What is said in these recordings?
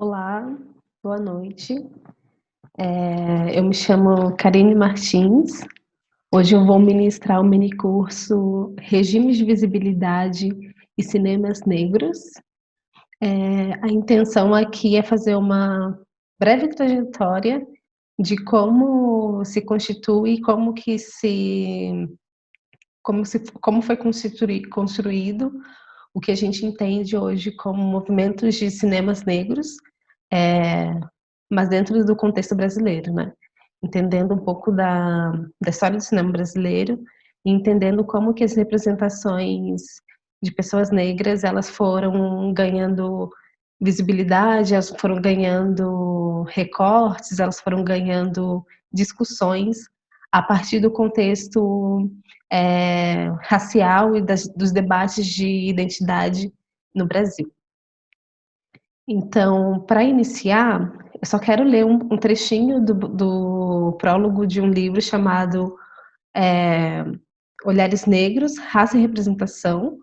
Olá, boa noite. Eu me chamo Karine Martins. Hoje eu vou ministrar o minicurso Regimes de Visibilidade e Cinemas Negros. A intenção aqui é fazer uma breve trajetória de como se constitui, como foi construído o que a gente entende hoje como movimentos de cinemas negros, eh, mas dentro do contexto brasileiro, né. Entendendo um pouco da história do cinema brasileiro e entendendo como que as representações de pessoas negras, elas foram ganhando visibilidade, elas foram ganhando recortes, elas foram ganhando discussões a partir do contexto, racial e dos debates de identidade no Brasil. Então, para iniciar, eu só quero ler um trechinho do prólogo de um livro chamado, eh, Olhares Negros, Raça e Representação,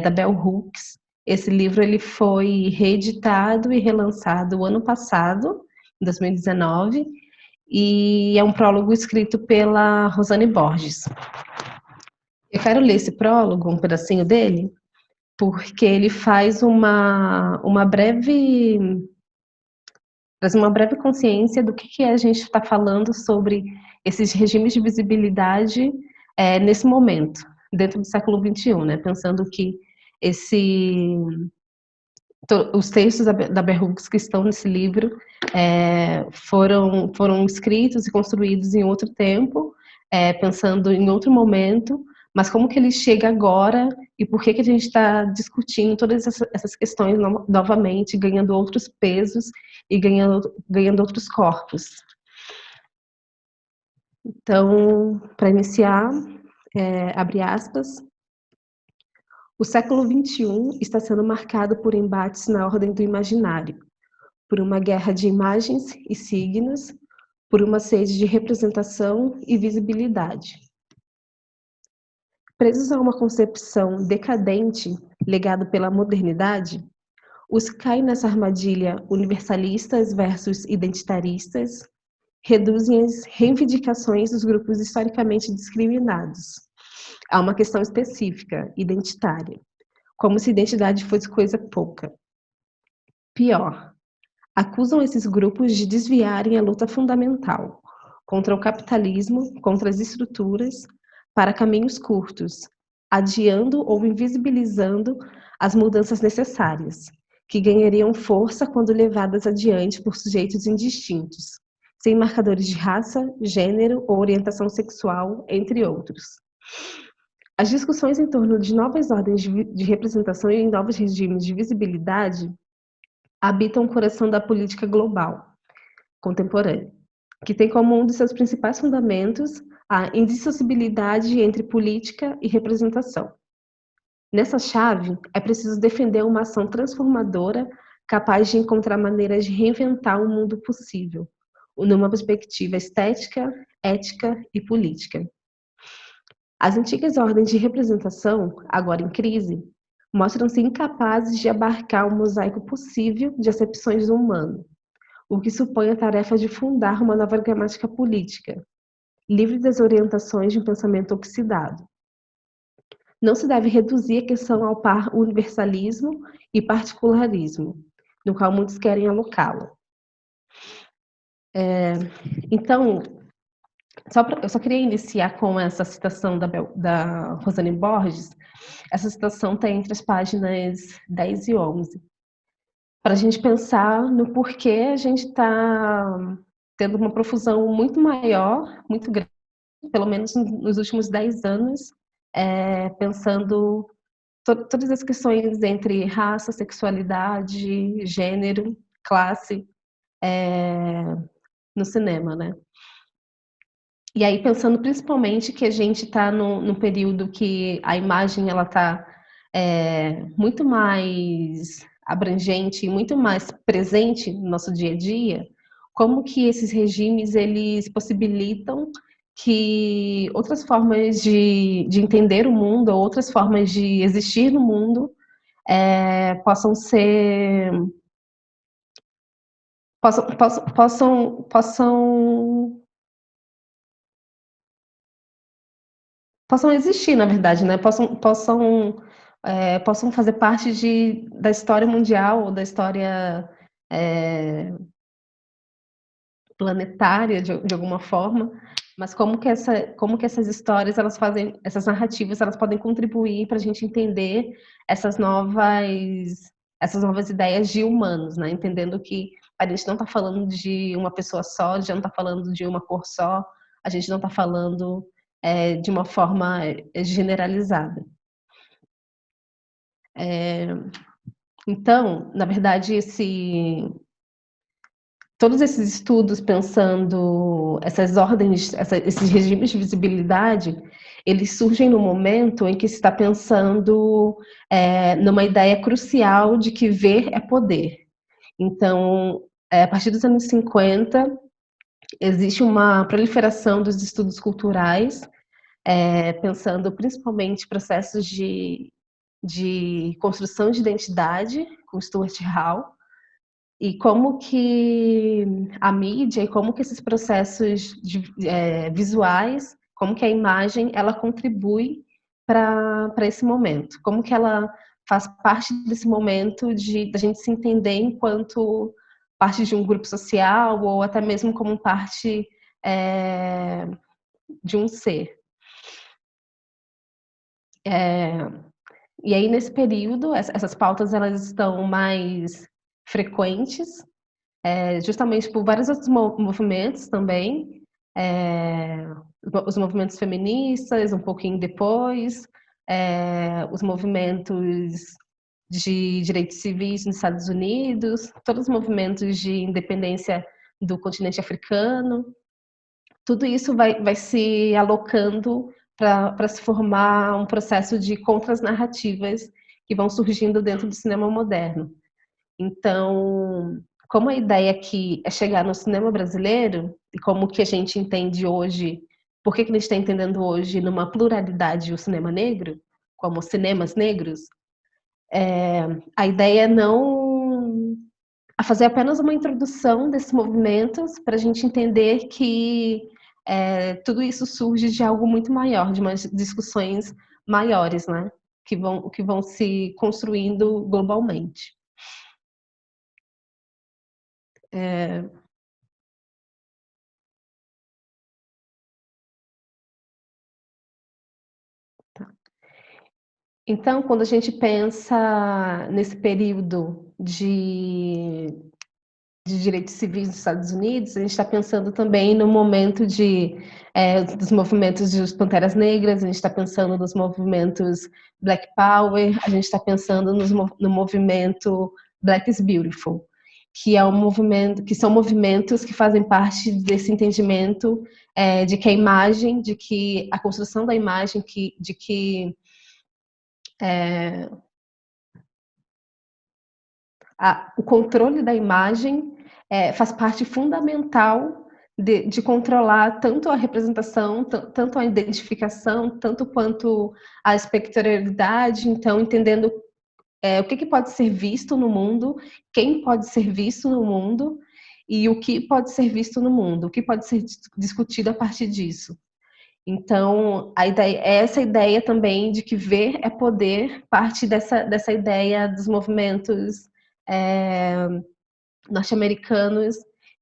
da Bell Hooks. Esse livro ele foi reeditado e relançado o ano passado, em 2019, e é um prólogo escrito pela Rosane Borges. Eu quero ler esse prólogo, um pedacinho dele, porque ele faz traz uma breve consciência do que a gente está falando sobre esses regimes de visibilidade nesse momento, dentro do século XXI, né? Pensando que esse, os textos da Bell Hooks que estão nesse livro foram escritos e construídos em outro tempo, pensando em outro momento, mas como que ele chega agora e por que a gente está discutindo todas essas questões novamente, ganhando outros pesos e ganhando outros corpos. Então, para iniciar, abre aspas, o século XXI está sendo marcado por embates na ordem do imaginário, por uma guerra de imagens e signos, por uma sede de representação e visibilidade. Presos a uma concepção decadente, legada pela modernidade, os caem nessa armadilha universalistas versus identitaristas, reduzem as reivindicações dos grupos historicamente discriminados a uma questão específica, identitária, como se identidade fosse coisa pouca. Pior, acusam esses grupos de desviarem a luta fundamental contra o capitalismo, contra as estruturas, para caminhos curtos, adiando ou invisibilizando as mudanças necessárias, que ganhariam força quando levadas adiante por sujeitos indistintos, sem marcadores de raça, gênero ou orientação sexual, entre outros. As discussões em torno de novas ordens de representação e novos regimes de visibilidade habitam o coração da política global contemporânea, que tem como um dos seus principais fundamentos a indissociabilidade entre política e representação. Nessa chave, é preciso defender uma ação transformadora capaz de encontrar maneiras de reinventar o mundo possível, numa perspectiva estética, ética e política. As antigas ordens de representação, agora em crise, mostram-se incapazes de abarcar o mosaico possível de acepções do humano, o que supõe a tarefa de fundar uma nova gramática política, livre das orientações de um pensamento oxidado. Não se deve reduzir a questão ao par universalismo e particularismo, no qual muitos querem alocá-la. Então, eu só queria iniciar com essa citação da Rosane Borges. Essa citação está entre as páginas 10 e 11, para a gente pensar no porquê a gente está tendo uma profusão muito maior, muito grande, pelo menos nos últimos 10 anos, pensando todas as questões entre raça, sexualidade, gênero, classe, no cinema, né? E aí pensando principalmente que a gente está num período que a imagem ela está muito mais abrangente e muito mais presente no nosso dia a dia, como que esses regimes eles possibilitam que outras formas de entender o mundo, ou outras formas de existir no mundo, possam ser possam existir, na verdade, né? Possam fazer parte da história mundial ou da história é, planetária de alguma forma, mas como que essas histórias elas fazem, essas narrativas elas podem contribuir para a gente entender essas novas ideias de humanos, né? Entendendo que a gente não está falando de uma pessoa só, a gente não está falando de uma cor só, a gente não está falando de uma forma generalizada. Então, na verdade, todos esses estudos pensando essas ordens, esses regimes de visibilidade, eles surgem no momento em que se está pensando numa ideia crucial de que ver é poder. Então, a partir dos anos 50, existe uma proliferação dos estudos culturais, pensando principalmente processos de construção de identidade, com Stuart Hall, e como que a mídia e como que esses processos visuais, como que a imagem, ela contribui para esse momento, como que ela faz parte desse momento da gente se entender enquanto parte de um grupo social ou até mesmo como parte de um ser. E aí, nesse período, essas pautas elas estão mais frequentes, justamente por vários outros movimentos também, os movimentos feministas, um pouquinho depois, os movimentos de direitos civis nos Estados Unidos, todos os movimentos de independência do continente africano, tudo isso vai se alocando para se formar um processo de contras-narrativas que vão surgindo dentro do cinema moderno. Então, como a ideia aqui é chegar no cinema brasileiro, e como que a gente entende hoje, por que a gente está entendendo hoje numa pluralidade o cinema negro, como cinemas negros, a ideia é não a fazer apenas uma introdução desses movimentos para a gente entender que tudo isso surge de algo muito maior, de umas discussões maiores, né? Que vão se construindo globalmente. Então, quando a gente pensa nesse período de direitos civis nos Estados Unidos, a gente está pensando também no momento dos movimentos dos Panteras Negras, a gente está pensando nos movimentos Black Power, a gente está pensando no movimento Black is Beautiful, que é um movimento, que são movimentos que fazem parte desse entendimento de que a imagem, de que a construção da imagem, de que o controle da imagem faz parte fundamental de controlar tanto a representação, tanto a identificação, tanto quanto a espectralidade, então entendendo o que pode ser visto no mundo, quem pode ser visto no mundo e o que pode ser visto no mundo, o que pode ser discutido a partir disso. Então, essa ideia também de que ver é poder parte dessa ideia dos movimentos norte-americanos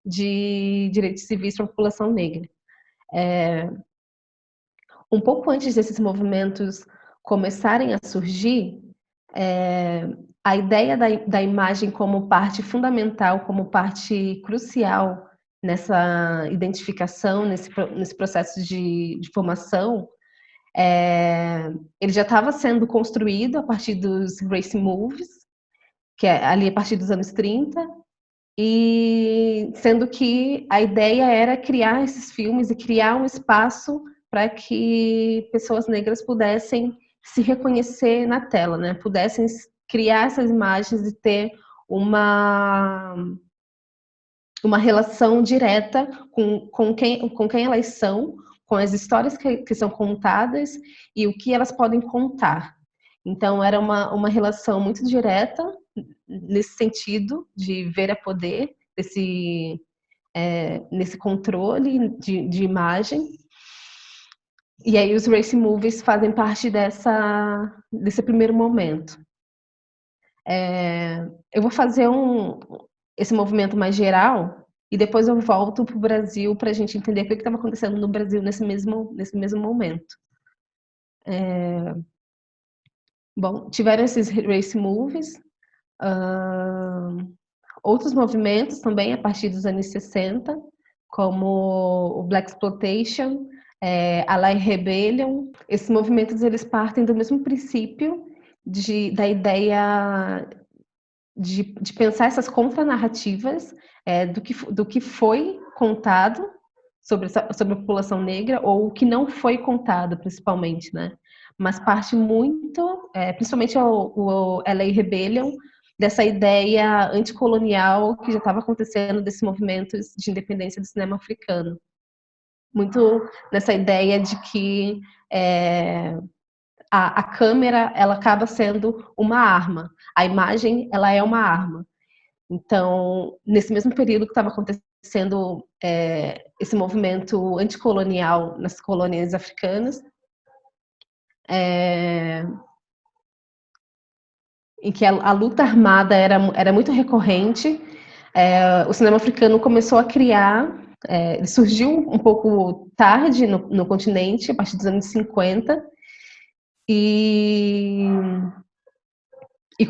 de direitos civis para a população negra. Um pouco antes desses movimentos começarem a surgir, a ideia da imagem como parte fundamental, como parte crucial nessa identificação, nesse processo de formação, ele já estava sendo construído a partir dos Gracie Movies, que é ali a partir dos anos 30, e sendo que a ideia era criar esses filmes e criar um espaço para que pessoas negras pudessem se reconhecer na tela, né? Pudessem criar essas imagens e ter uma relação direta com quem elas são, com as histórias que são contadas e o que elas podem contar. Então, era uma relação muito direta nesse sentido de ver é poder, nesse controle de imagem. E aí os race movies fazem parte desse primeiro momento. Eu vou fazer esse movimento mais geral e depois eu volto para o Brasil para a gente entender o que estava acontecendo no Brasil nesse mesmo momento. Bom, tiveram esses race movies, outros movimentos também a partir dos anos 60, como o Black Exploitation, a Lai Rebellion. Esses movimentos eles partem do mesmo princípio da ideia de pensar essas contranarrativas do que foi contado sobre a população negra ou o que não foi contado, principalmente, né? Mas parte muito, principalmente o LA Rebellion, dessa ideia anticolonial que já estava acontecendo desses movimentos de independência do cinema africano. Muito nessa ideia de que a câmera ela acaba sendo uma arma, a imagem ela é uma arma. Então, nesse mesmo período que estava acontecendo esse movimento anticolonial nas colônias africanas, em que a luta armada era muito recorrente, o cinema africano começou a criar, ele surgiu um pouco tarde no continente, a partir dos anos 50, e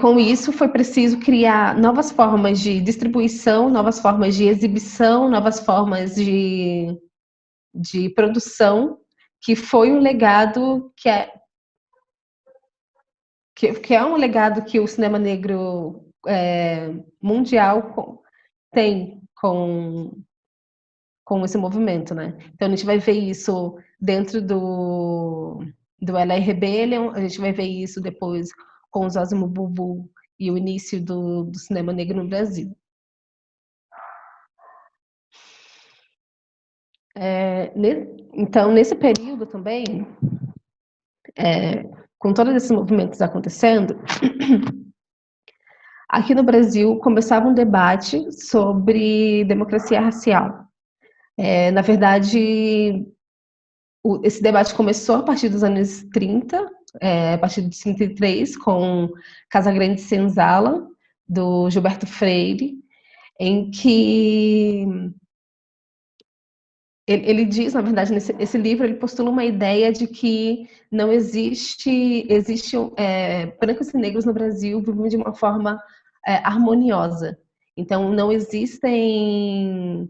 com isso foi preciso criar novas formas de distribuição, novas formas de exibição, novas formas de produção, que foi um legado que é um legado que o cinema negro mundial tem com esse movimento, né? Então a gente vai ver isso dentro do LA Rebellion, a gente vai ver isso depois com os Osmo Bubu e o início do cinema negro no Brasil. Então, nesse período também, com todos esses movimentos acontecendo, aqui no Brasil começava um debate sobre democracia racial. Na verdade, esse debate começou a partir dos anos 30, a partir de 33, com Casagrande Senzala, do Gilberto Freire, em que ele diz, na verdade, nesse livro, ele postula uma ideia de que não existe brancos e negros no Brasil vivem de uma forma harmoniosa. Então, não existem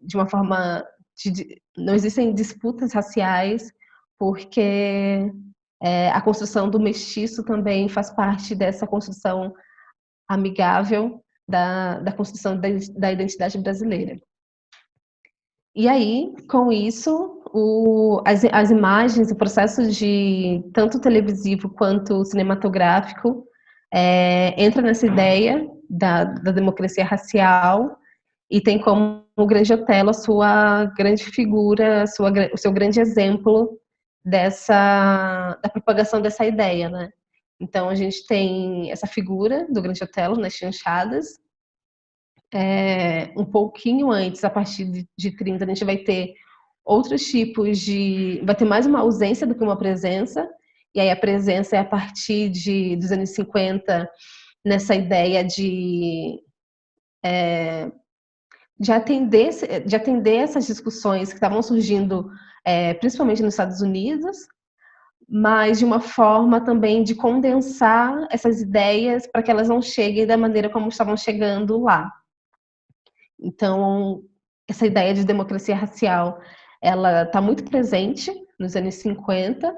de uma forma não existem disputas raciais, porque a construção do mestiço também faz parte dessa construção amigável da construção da identidade brasileira. E aí, com isso, as imagens, o processo de tanto televisivo quanto cinematográfico entra nessa ideia da democracia racial e tem como Grande Otelo a sua grande figura, o seu grande exemplo da propagação dessa ideia, né? Então a gente tem essa figura do Grande Otelo nas chanchadas. Um pouquinho antes, a partir de 30, a gente vai ter outros tipos vai ter mais uma ausência do que uma presença, e aí a presença é a partir dos anos 50, nessa ideia de atender essas discussões que estavam surgindo, principalmente nos Estados Unidos, mas de uma forma também de condensar essas ideias para que elas não cheguem da maneira como estavam chegando lá. Então, essa ideia de democracia racial, ela está muito presente nos anos 50,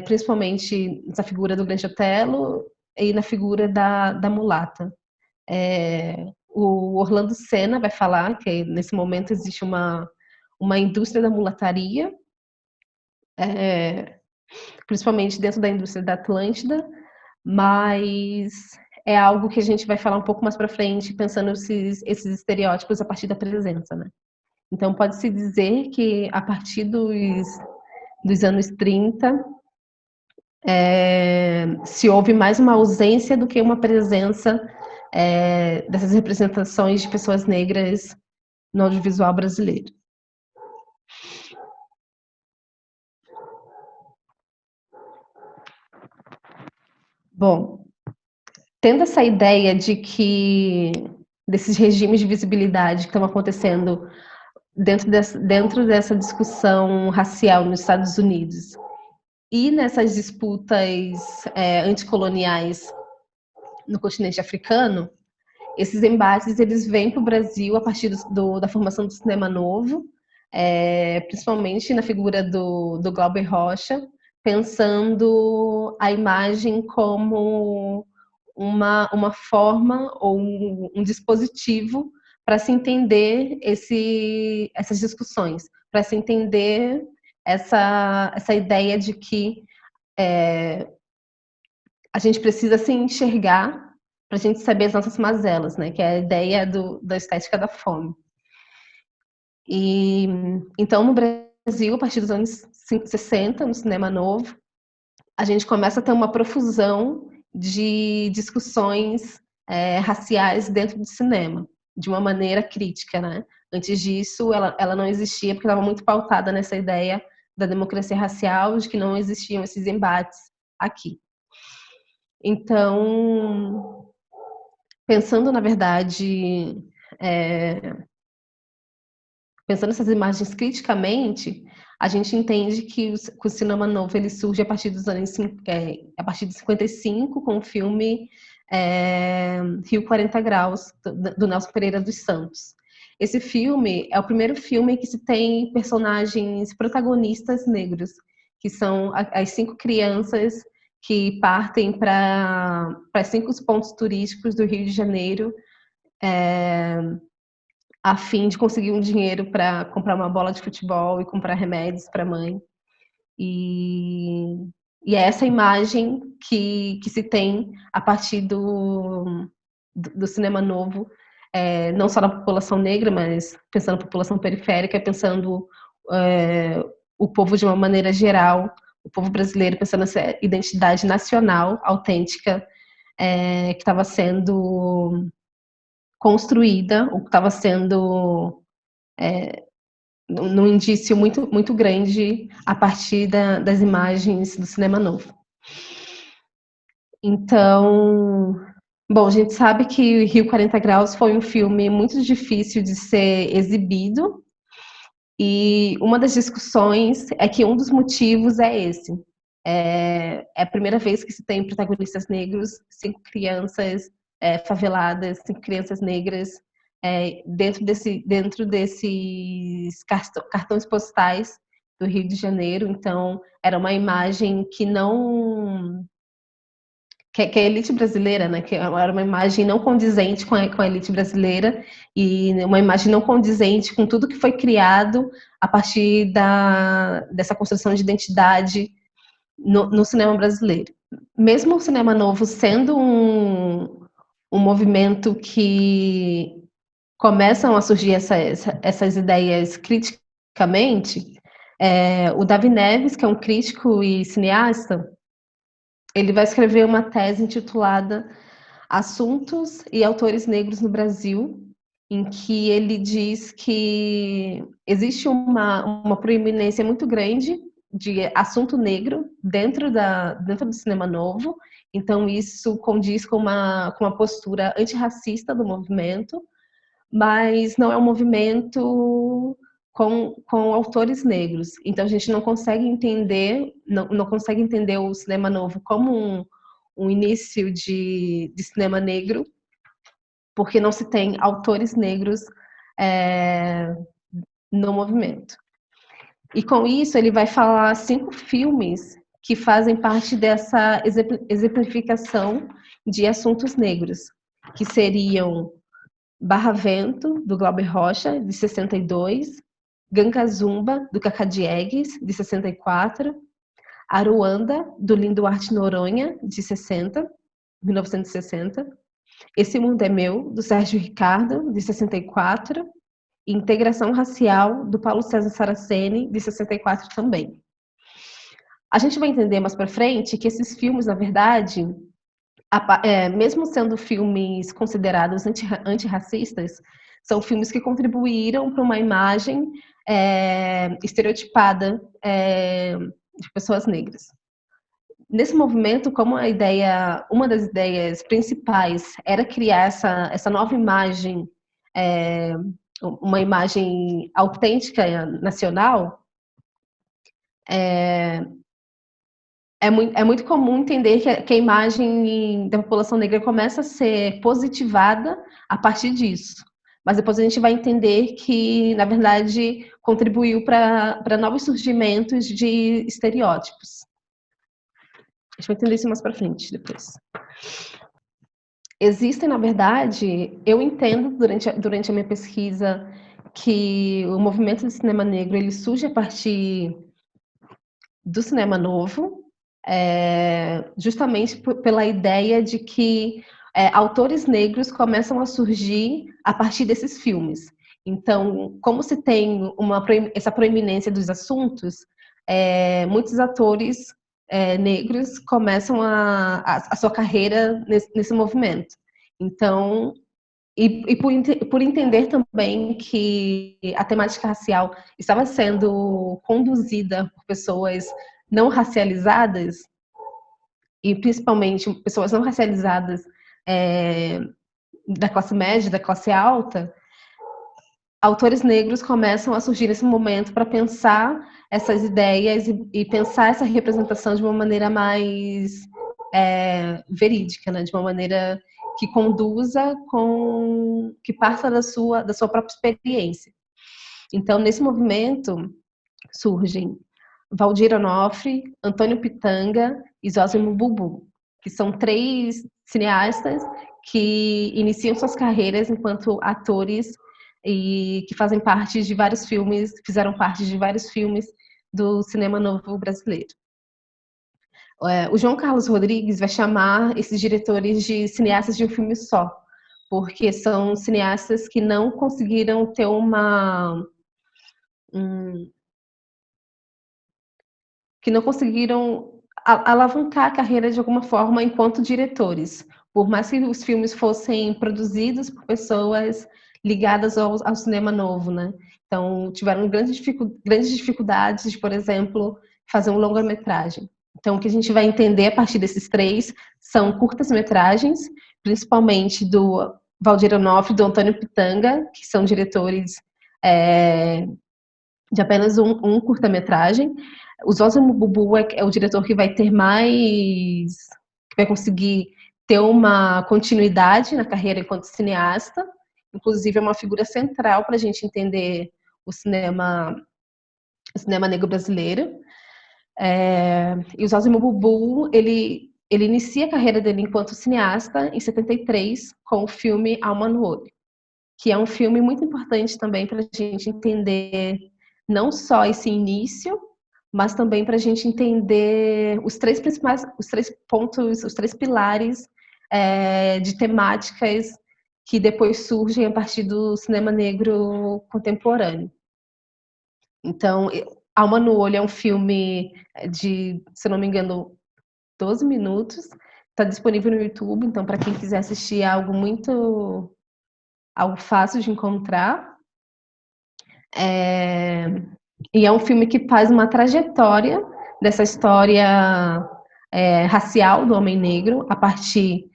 principalmente nessa figura do Grande Otelo e na figura da mulata. O Orlando Senna vai falar que nesse momento existe uma indústria da mulataria, principalmente dentro da indústria da Atlântida, mas é algo que a gente vai falar um pouco mais para frente, pensando esses estereótipos a partir da presença, né? Então, pode-se dizer que a partir dos anos 30, se houve mais uma ausência do que uma presença dessas representações de pessoas negras no audiovisual brasileiro. Bom, tendo essa ideia de que desses regimes de visibilidade que estão acontecendo dentro dessa discussão racial nos Estados Unidos e nessas disputas anticoloniais no continente africano, esses embates eles vêm para o Brasil a partir da formação do cinema novo, principalmente na figura do Glauber Rocha, pensando a imagem como uma forma ou um dispositivo para se entender essas discussões, para se entender essa ideia de que a gente precisa se enxergar para a gente saber as nossas mazelas, né? Que é a ideia da estética da fome. E então, no Brasil, a partir dos anos 60, no cinema novo, a gente começa a ter uma profusão de discussões raciais dentro do cinema, de uma maneira crítica, né? Antes disso, ela não existia porque estava muito pautada nessa ideia da democracia racial, de que não existiam esses embates aqui. Então, pensando, na verdade, pensando essas imagens criticamente, a gente entende que o cinema novo ele surge a partir dos anos a partir de 55 com o filme Rio 40 Graus do Nelson Pereira dos Santos. Esse filme é o primeiro filme que se tem personagens protagonistas negros, que são as 5 crianças que partem para 5 pontos turísticos do Rio de Janeiro, a fim de conseguir um dinheiro para comprar uma bola de futebol e comprar remédios para a mãe. E é essa imagem que se tem a partir do cinema novo, não só na população negra, mas pensando na população periférica, pensando o povo de uma maneira geral, o povo brasileiro, pensando nessa identidade nacional, autêntica, que estava sendo construída, ou que estava sendo num indício muito, muito grande a partir das imagens do cinema novo. Então, bom, a gente sabe que Rio 40 Graus foi um filme muito difícil de ser exibido, e uma das discussões é que um dos motivos é esse. É a primeira vez que se tem protagonistas negros, 5 crianças faveladas, 5 crianças negras, dentro desses cartões postais do Rio de Janeiro. Então, era uma imagem que não... que a elite brasileira, né, que era uma imagem não condizente com a elite brasileira, e uma imagem não condizente com tudo que foi criado a partir dessa construção de identidade no cinema brasileiro. Mesmo o cinema novo sendo um movimento que começam a surgir essas ideias criticamente, o Davi Neves, que é um crítico e cineasta, ele vai escrever uma tese intitulada Assuntos e Autores Negros no Brasil, em que ele diz que existe uma proeminência muito grande de assunto negro dentro do cinema novo. Então isso condiz com uma postura antirracista do movimento, mas não é um movimento com autores negros. Então a gente não consegue entender, não consegue entender o cinema novo como um início de cinema negro, porque não se tem autores negros no movimento. E com isso ele vai falar 5 filmes que fazem parte dessa exemplificação de assuntos negros, que seriam Barra Vento, do Glauber Rocha, de 62, Ganga Zumba, do Cacá Diegues, de 64, Aruanda, do Lindo Arte Noronha, de 1960, Esse Mundo é Meu, do Sérgio Ricardo, de 64, e Integração Racial, do Paulo César Saraceni, de 64 também. A gente vai entender mais para frente que esses filmes, na verdade, mesmo sendo filmes considerados antirracistas, são filmes que contribuíram para uma imagem estereotipada de pessoas negras. Nesse movimento, como uma das ideias principais era criar essa nova imagem, uma imagem autêntica nacional, é muito comum entender que a imagem da população negra começa a ser positivada a partir disso. Mas depois a gente vai entender que, na verdade, contribuiu para novos surgimentos de estereótipos. A gente vai entender isso mais para frente depois. Existem, na verdade, eu entendo durante a minha pesquisa que o movimento do cinema negro ele surge a partir do cinema novo, justamente pela ideia de que autores negros começam a surgir a partir desses filmes. Então, como se tem essa proeminência dos assuntos, muitos atores negros começam a sua carreira nesse movimento. Então, e por entender também que a temática racial estava sendo conduzida por pessoas não racializadas, e principalmente pessoas não racializadas da classe média, da classe alta, autores negros começam a surgir nesse momento para pensar essas ideias e pensar essa representação de uma maneira mais verídica, né? De uma maneira que conduza que parta da sua própria experiência. Então, nesse movimento surgem Valdir Onofre, Antônio Pitanga e Zósimo Bubu, que são 3 cineastas que iniciam suas carreiras enquanto atores e que fazem parte de vários filmes, fizeram parte de vários filmes do cinema novo brasileiro. O João Carlos Rodrigues vai chamar esses diretores de cineastas de um filme só, porque são cineastas que não conseguiram ter que não conseguiram alavancar a carreira de alguma forma enquanto diretores, por mais que os filmes fossem produzidos por pessoas ligadas ao cinema novo, né? Então, tiveram grandes dificuldades de, por exemplo, fazer um longa-metragem. Então, o que a gente vai entender a partir desses 3 são curtas-metragens, principalmente do Valdir Onofre e do Antônio Pitanga, que são diretores de apenas um curta-metragem. O Zósimo Bubu é o diretor que vai ter que vai conseguir ter uma continuidade na carreira enquanto cineasta. Inclusive, é uma figura central para a gente entender o cinema negro brasileiro. E o Zósimo Bubu, ele inicia a carreira dele enquanto cineasta em 73 com o filme Alma no Olho, que é um filme muito importante também para a gente entender não só esse início, mas também para a gente entender os 3 pontos, os 3 pilares de temáticas que depois surgem a partir do cinema negro contemporâneo. Então, Alma no Olho é um filme de, se não me engano, 12 minutos. Está disponível no YouTube, então para quem quiser assistir é algo fácil de encontrar. E é um filme que faz uma trajetória dessa história racial do homem negro a partir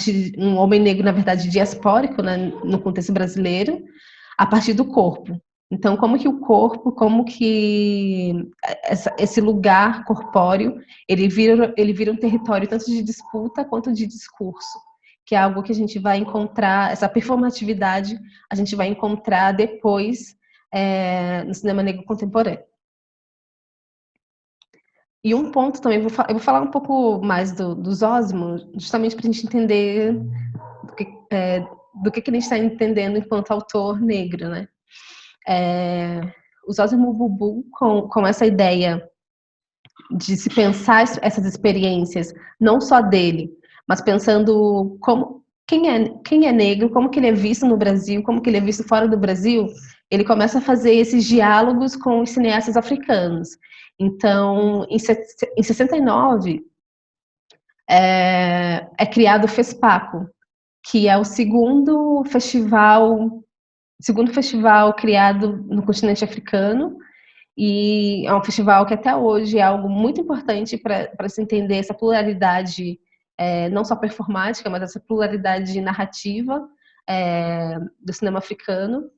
de um homem negro, na verdade, diaspórico, né, no contexto brasileiro, a partir do corpo. Então, como que o corpo, como que esse lugar corpóreo, ele vira um território tanto de disputa quanto de discurso, que é algo que a gente vai encontrar, essa performatividade, a gente vai encontrar depois no cinema negro contemporâneo. E um ponto também, eu vou falar um pouco mais do Zósimo, justamente para a gente entender do que a gente está entendendo enquanto autor negro, né? O Zósimo Bubu, com essa ideia de se pensar essas experiências, não só dele, mas pensando quem é negro, como que ele é visto no Brasil, como que ele é visto fora do Brasil, ele começa a fazer esses diálogos com os cineastas africanos. Então, em 69, é criado o FESPACO, que é o segundo festival criado no continente africano, e é um festival que até hoje é algo muito importante para se entender essa pluralidade, não só performática, mas essa pluralidade narrativa do cinema africano.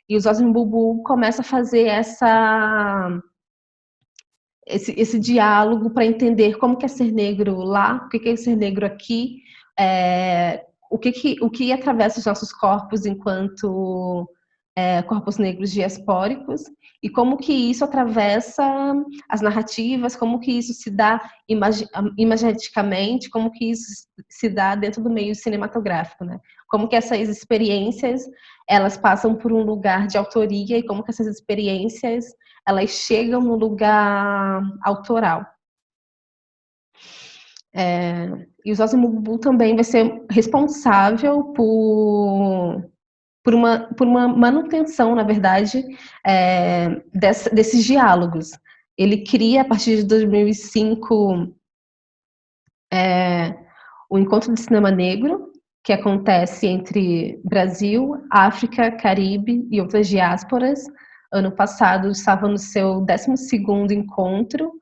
E o Zózimo Bubu começa a fazer esse diálogo para entender como que é ser negro lá, o que é ser negro aqui, o que atravessa os nossos corpos enquanto corpos negros diaspóricos, e como que isso atravessa as narrativas, como que isso se dá imageticamente, como que isso se dá dentro do meio cinematográfico, né? Como que essas experiências, elas passam por um lugar de autoria, e como que essas experiências, elas chegam no lugar autoral. E o Zózimo Bubu também vai ser responsável por uma manutenção, na verdade, desses diálogos. Ele cria, a partir de 2005, o Encontro de Cinema Negro, que acontece entre Brasil, África, Caribe e outras diásporas. Ano passado estava no seu 12º encontro,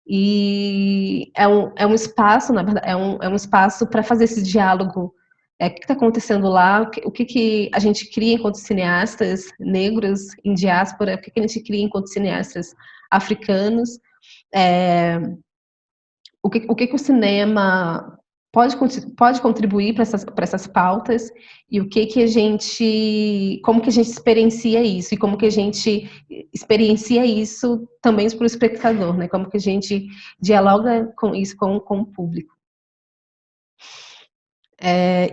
e é um espaço, na verdade, é um espaço para fazer esse diálogo. O que está acontecendo lá, o que a gente cria enquanto cineastas negros em diáspora, o que a gente cria enquanto cineastas africanos, o que o cinema pode contribuir para essas pautas, e como que a gente experiencia isso, e como que a gente experiencia isso também para o espectador, né? Como que a gente dialoga com isso com o público.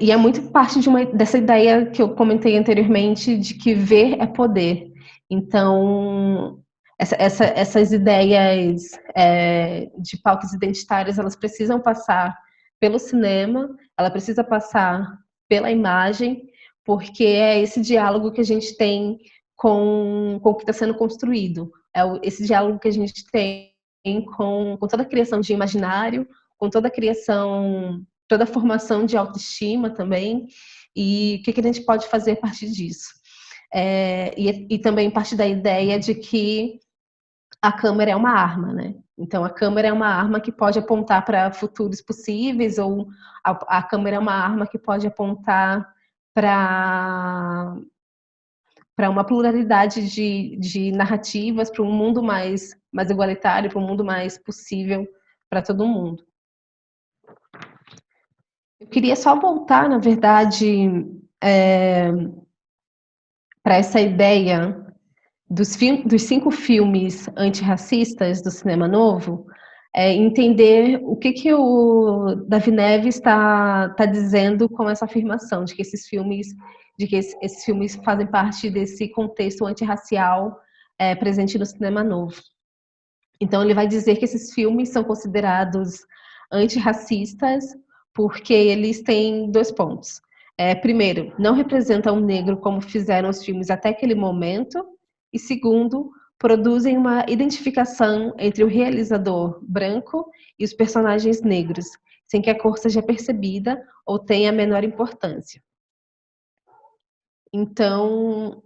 E é muito parte dessa ideia que eu comentei anteriormente, de que ver é poder. Então, essas ideias de pautas identitárias, elas precisam passar pelo cinema, ela precisa passar pela imagem, porque é esse diálogo que a gente tem com o que está sendo construído. Esse diálogo que a gente tem com toda a criação de imaginário, com toda a formação de autoestima também, e o que a gente pode fazer a partir disso. E também parte da ideia de que a câmera é uma arma, né? Então, a câmera é uma arma que pode apontar para futuros possíveis, ou a câmera é uma arma que pode apontar para uma pluralidade de narrativas, para um mundo mais igualitário, para um mundo mais possível para todo mundo. Eu queria só voltar, na verdade, para essa ideia dos 5 filmes antirracistas do cinema novo, entender o que o Davi Neves está dizendo com essa afirmação de que esses filmes fazem parte desse contexto antirracial presente no cinema novo. Então, ele vai dizer que esses filmes são considerados antirracistas porque eles têm 2 pontos. Primeiro, não representam o negro como fizeram os filmes até aquele momento, e segundo, produzem uma identificação entre o realizador branco e os personagens negros, sem que a cor seja percebida ou tenha a menor importância. Então,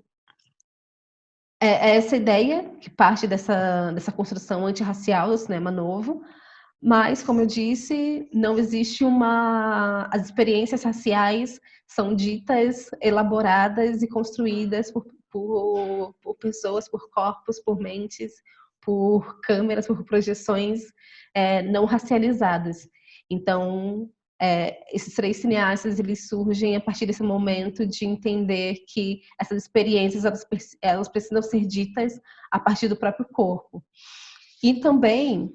é essa ideia que parte dessa construção antirracial do cinema novo, mas, como eu disse, não existe as experiências raciais são ditas, elaboradas e construídas por pessoas, por corpos, por mentes, por câmeras, por projeções não racializadas. Então, esses 3 cineastas, eles surgem a partir desse momento de entender que essas experiências, elas precisam ser ditas a partir do próprio corpo. E também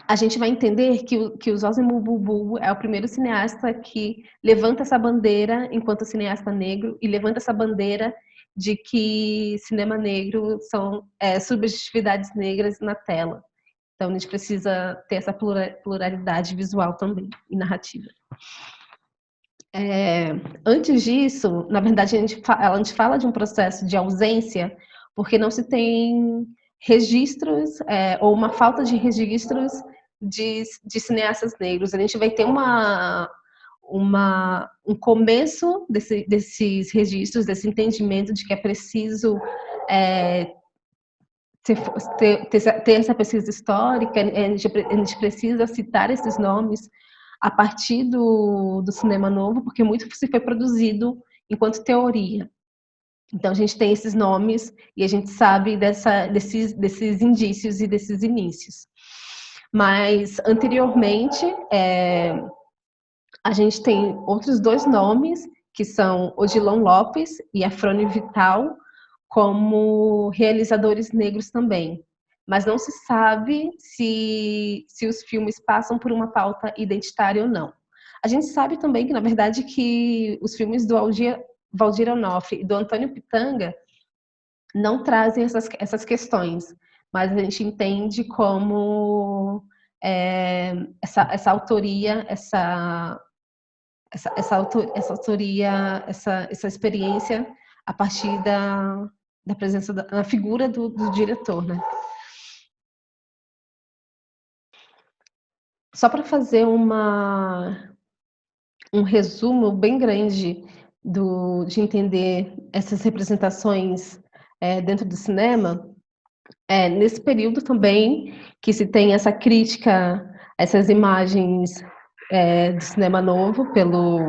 a gente vai entender que o Zózimo Bubu é o primeiro cineasta que levanta essa bandeira enquanto cineasta negro, e levanta essa bandeira de que cinema negro são subjetividades negras na tela. Então, a gente precisa ter essa pluralidade visual também, e narrativa. Antes disso, na verdade, a gente fala de um processo de ausência, porque não se tem registros, ou uma falta de registros de cineastas negros. A gente vai ter um começo desses registros, desse entendimento de que é preciso ter essa pesquisa histórica, a gente precisa citar esses nomes a partir do cinema novo, porque muito se foi produzido enquanto teoria. Então, a gente tem esses nomes e a gente sabe desses indícios e desses inícios. Mas, anteriormente, a gente tem outros dois nomes, que são Odilon Lopes e Afrânio Vital, como realizadores negros também. Mas não se sabe se os filmes passam por uma pauta identitária ou não. A gente sabe também que, na verdade, que os filmes do Valdir Onofre e do Antônio Pitanga não trazem essas questões, mas a gente entende como essa autoria, essa autoria, essa experiência a partir da presença da figura do diretor, né? Só para fazer um resumo bem grande de entender essas representações dentro do cinema, nesse período também que se tem essa crítica, essas imagens do cinema novo pelo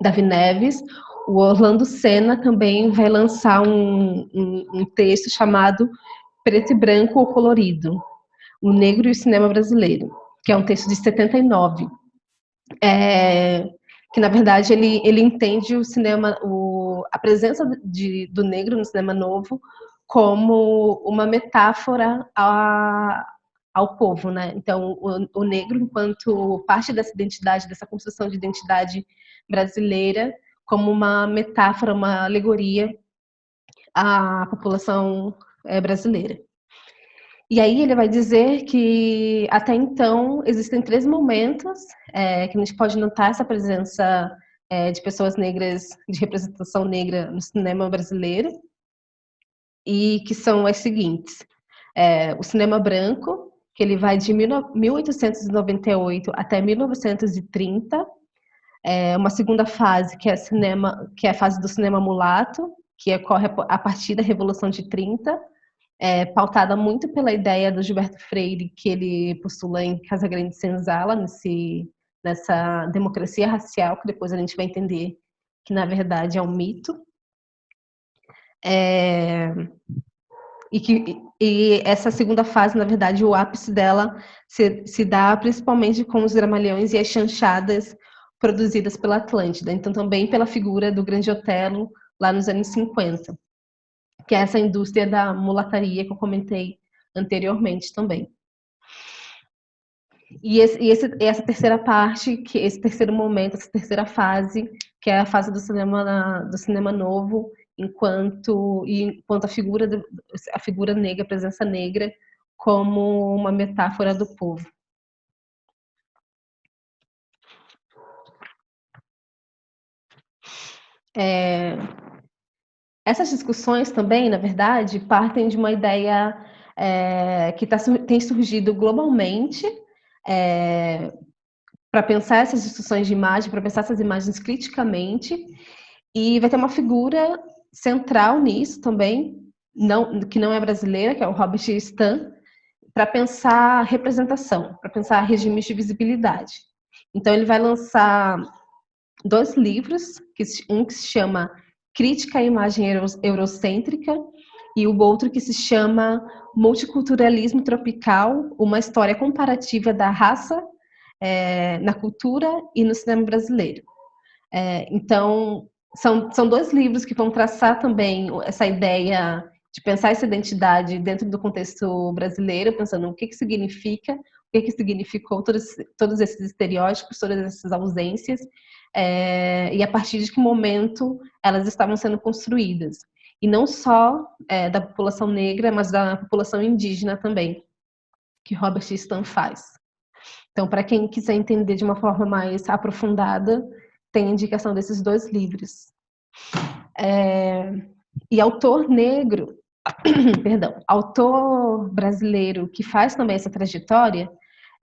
Davi Neves, o Orlando Senna também vai lançar um texto chamado Preto e Branco ou Colorido, o Negro e o Cinema Brasileiro, que é um texto de 79, que na verdade ele entende o cinema, a presença do negro no cinema novo como uma metáfora ao povo, né? Então, o negro, enquanto parte dessa identidade, dessa construção de identidade brasileira, como uma metáfora, uma alegoria à população brasileira. E aí ele vai dizer que, até então, existem 3 momentos que a gente pode notar essa presença de pessoas negras, de representação negra no cinema brasileiro, e que são as seguintes. O cinema branco, que ele vai de 1898 até 1930, uma segunda fase, que é a fase do cinema mulato, que ocorre a partir da Revolução de 30, pautada muito pela ideia do Gilberto Freire, que ele postula em Casagrande Senzala, nessa democracia racial, que depois a gente vai entender que, na verdade, é um mito. E essa segunda fase, na verdade, o ápice dela se dá principalmente com os dramalhões e as chanchadas produzidas pela Atlântida, então também pela figura do Grande Otelo lá nos anos 50, que é essa indústria da mulataria que eu comentei anteriormente também. E essa terceira parte, esse terceiro momento, essa terceira fase, que é a fase do cinema novo, enquanto a figura negra, a presença negra, como uma metáfora do povo. Essas discussões também, na verdade, partem de uma ideia que tem surgido globalmente para pensar essas discussões de imagem, para pensar essas imagens criticamente, e vai ter uma figura central nisso também, que não é brasileira, que é o Robert Stan, para pensar representação, para pensar regimes de visibilidade. Então ele vai lançar 2 livros, um que se chama Crítica à Imagem Eurocêntrica e o outro que se chama Multiculturalismo Tropical, uma história comparativa da raça na cultura e no cinema brasileiro. Então, são 2 livros que vão traçar também essa ideia de pensar essa identidade dentro do contexto brasileiro, pensando o que significa, o que significou todos esses estereótipos, todas essas ausências, e a partir de que momento elas estavam sendo construídas. E não só da população negra, mas da população indígena também, que Robert Stan faz. Então, para quem quiser entender de uma forma mais aprofundada, tem a indicação desses 2 livros. E autor negro, autor brasileiro que faz também essa trajetória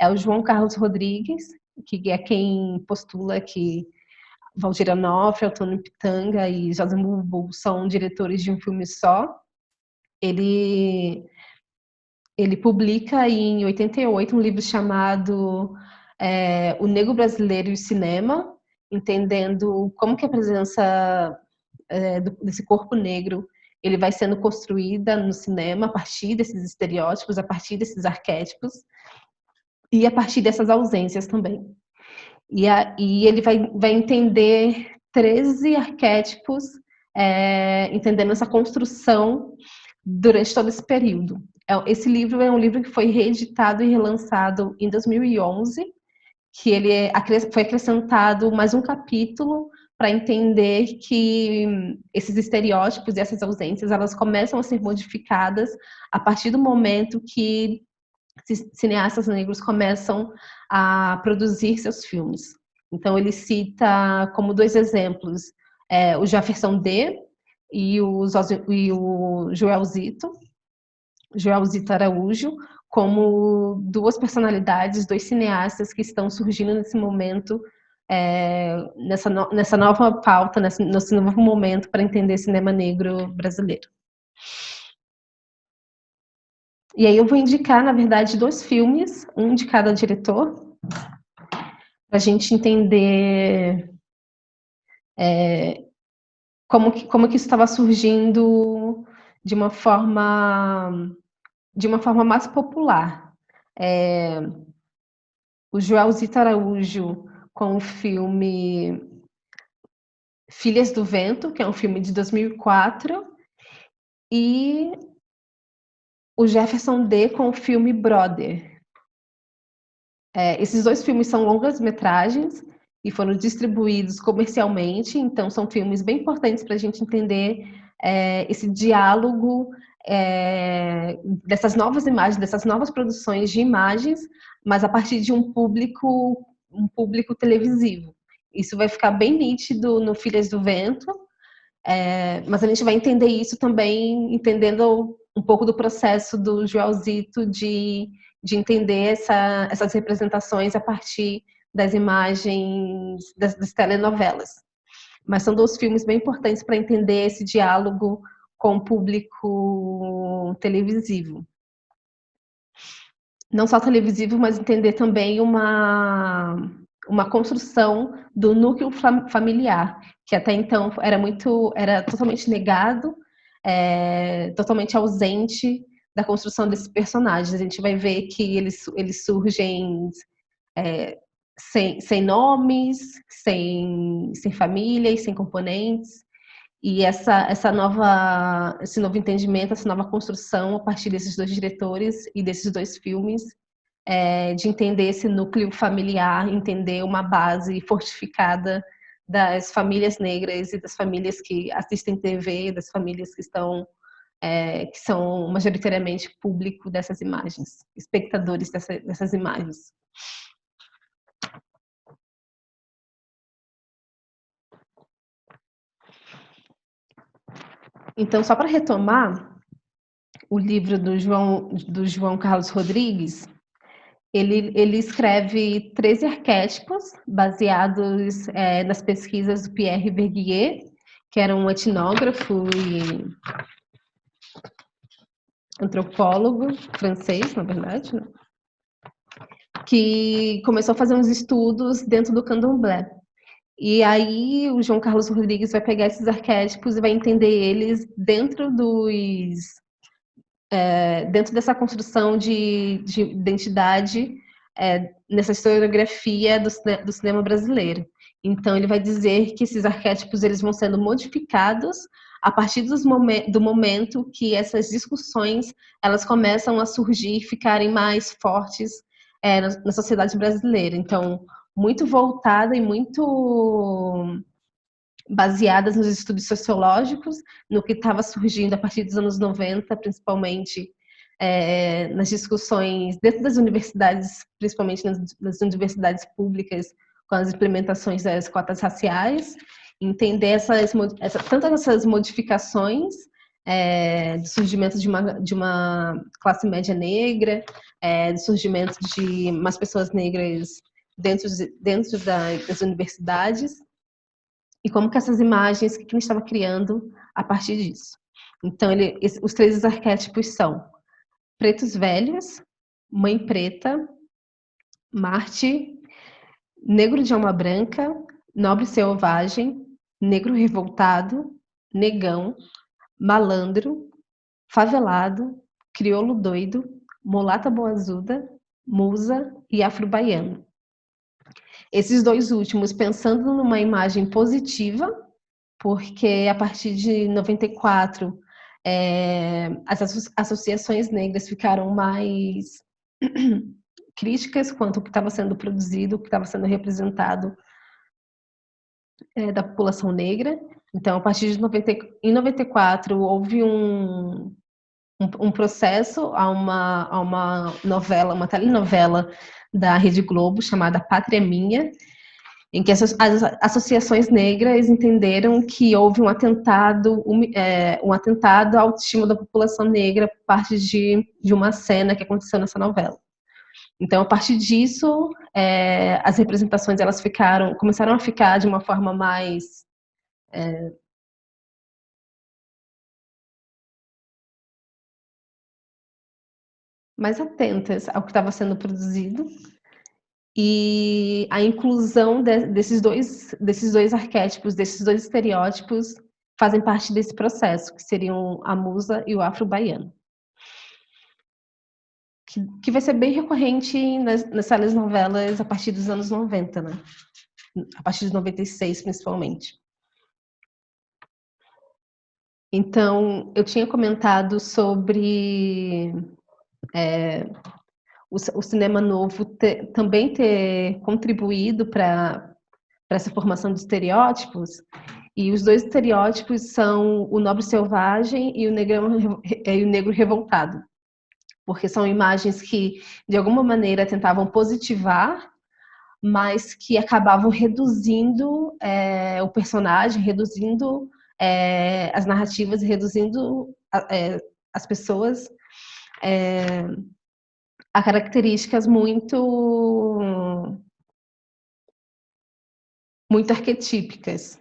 é o João Carlos Rodrigues, que é quem postula que Valdir Onofre, Antônio Pitanga e José Mubu são diretores de um filme só. Ele publica em 88 um livro chamado O Negro Brasileiro e o Cinema, entendendo como que a presença desse corpo negro ele vai sendo construída no cinema a partir desses estereótipos, a partir desses arquétipos e a partir dessas ausências também. E ele vai entender 13 arquétipos, entendendo essa construção durante todo esse período. Esse livro é um livro que foi reeditado e relançado em 2011, que foi acrescentado mais um capítulo para entender que esses estereótipos e essas ausências, elas começam a ser modificadas a partir do momento que cineastas negros começam a produzir seus filmes. Então, ele cita como 2 exemplos o Jefferson D e o Joelzito Araújo, como 2 personalidades, 2 cineastas que estão surgindo nesse momento, nessa nova pauta, nesse novo momento para entender cinema negro brasileiro. E aí eu vou indicar, na verdade, 2 filmes, um de cada diretor, para a gente entender como que isso estava surgindo de uma forma mais popular. O Joelzito Araújo com o filme Filhas do Vento, que é um filme de 2004, e o Jefferson D com o filme Brother. Esses 2 filmes são longas-metragens e foram distribuídos comercialmente, então são filmes bem importantes para a gente entender esse diálogo dessas novas imagens, dessas novas produções de imagens, mas a partir de um público televisivo. Isso vai ficar bem nítido no Filhas do Vento, mas a gente vai entender isso também entendendo um pouco do processo do Joelzito de entender essas representações a partir das imagens das telenovelas. Mas são 2 filmes bem importantes para entender esse diálogo com o público televisivo. Não só televisivo, mas entender também uma construção do núcleo familiar, que até então era totalmente negado, totalmente ausente da construção desses personagens. A gente vai ver que eles surgem sem nomes, sem família e sem componentes. E esse novo entendimento, essa nova construção a partir desses 2 diretores e desses 2 filmes, de entender esse núcleo familiar, entender uma base fortificada das famílias negras e das famílias que assistem TV, das famílias que são majoritariamente público dessas imagens, espectadores dessas imagens. Então, só para retomar, o livro do João Carlos Rodrigues, ele escreve 13 arquétipos baseados nas pesquisas do Pierre Verguier, que era um etnógrafo e antropólogo francês, na verdade, né? Que começou a fazer uns estudos dentro do candomblé. E aí o João Carlos Rodrigues vai pegar esses arquétipos e vai entender eles dentro dessa construção de identidade nessa historiografia do cinema brasileiro. Então ele vai dizer que esses arquétipos eles vão sendo modificados a partir do momento que essas discussões elas começam a surgir, ficarem mais fortes na sociedade brasileira. Então, muito voltada e muito baseadas nos estudos sociológicos, no que estava surgindo a partir dos anos 90, principalmente nas discussões dentro das universidades, principalmente nas universidades públicas, com as implementações das cotas raciais, entender tanto essas modificações do surgimento de uma classe média negra, do surgimento de umas pessoas negras dentro das universidades, e como que essas imagens, o que ele estava criando a partir disso. Então, os três arquétipos são pretos velhos, mãe preta, Marte, negro de alma branca, nobre selvagem, negro revoltado, negão, malandro, favelado, crioulo doido, mulata boazuda, musa e afro-baiano. Esses dois últimos pensando numa imagem positiva, porque a partir de 94 as associações negras ficaram mais críticas quanto ao que estava sendo produzido, o que estava sendo representado da população negra. Então, a partir de 94 houve um processo a uma novela, uma telenovela da Rede Globo chamada Pátria Minha, em que as associações negras entenderam que houve um atentado à autoestima da população negra por parte de uma cena que aconteceu nessa novela. Então, a partir disso, as representações elas começaram a ficar de uma forma mais atentas ao que estava sendo produzido, e a inclusão desses dois arquétipos, desses dois estereótipos, fazem parte desse processo, que seriam a musa e o afro-baiano. Que vai ser bem recorrente nas telenovelas a partir dos anos 90, né? A partir de 96, principalmente. Então, eu tinha comentado sobre o cinema novo também ter contribuído para essa formação de estereótipos, e os dois estereótipos são o nobre selvagem e o negro revoltado, porque são imagens que, de alguma maneira, tentavam positivar, mas que acabavam reduzindo o personagem, reduzindo as narrativas, reduzindo as pessoas a características muito arquetípicas.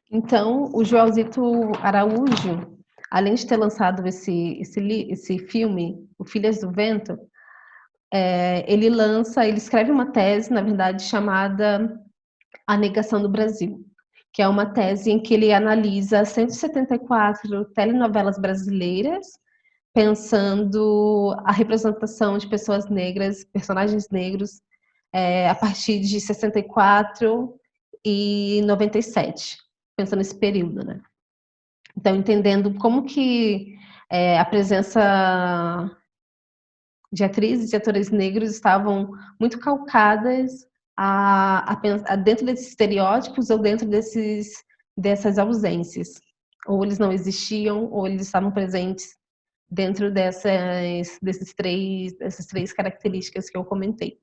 Então, o Joelzito Araújo, além de ter lançado esse filme, O Filhas do Vento, ele escreve uma tese, na verdade, chamada A Negação do Brasil, que é uma tese em que ele analisa 174 telenovelas brasileiras, pensando a representação de pessoas negras, personagens negros, a partir de 64 e 97, pensando nesse período, né? Então, entendendo como que a presença de atrizes e atores negros estavam muito calcadas dentro desses estereótipos ou dentro dessas ausências. Ou eles não existiam, ou eles estavam presentes dentro dessas três características que eu comentei.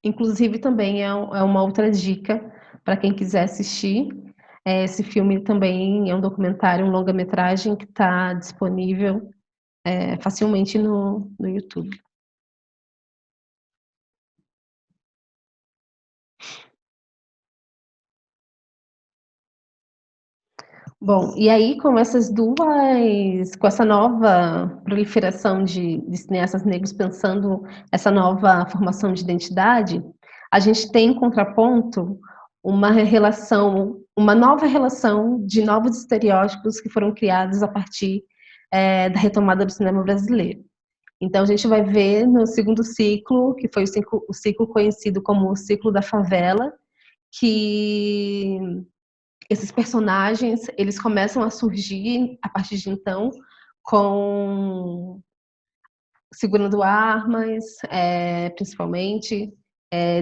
Inclusive, também é uma outra dica para quem quiser assistir. Esse filme também é um documentário, um longa-metragem que está disponível facilmente no YouTube. Bom, e aí com com essa nova proliferação de cineastas negros pensando essa nova formação de identidade, a gente tem em contraponto uma nova relação de novos estereótipos que foram criados a partir da retomada do cinema brasileiro. Então a gente vai ver no segundo ciclo, que foi o ciclo conhecido como o ciclo da favela, que esses personagens, eles começam a surgir a partir de então, segurando armas, principalmente,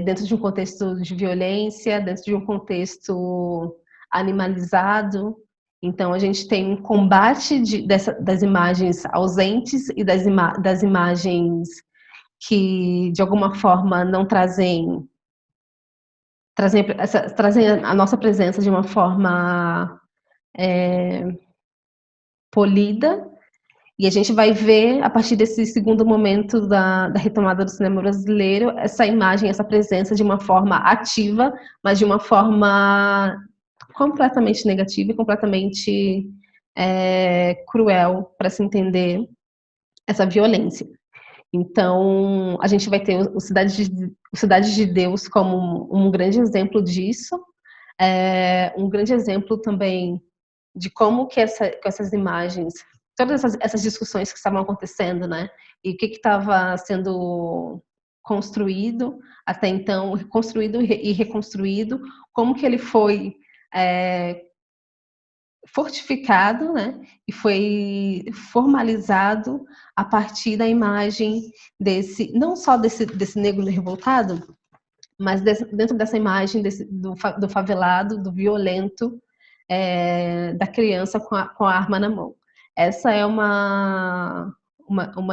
dentro de um contexto de violência, dentro de um contexto animalizado. Então, a gente tem um combate das imagens ausentes e das imagens que, de alguma forma, não trazem a nossa presença de uma forma polida. E a gente vai ver, a partir desse segundo momento da retomada do cinema brasileiro, essa imagem, essa presença de uma forma ativa, mas de uma forma completamente negativa e completamente cruel para se entender essa violência. Então, a gente vai ter o Cidade de Deus como um grande exemplo disso, um grande exemplo também de como que com essas imagens, todas essas discussões que estavam acontecendo, né? E o que estava sendo construído até então, construído e reconstruído, como que ele foi fortificado, né? E foi formalizado a partir da imagem não só desse negro revoltado, mas dentro dessa imagem do favelado, do violento, da criança com a arma na mão. Essa é uma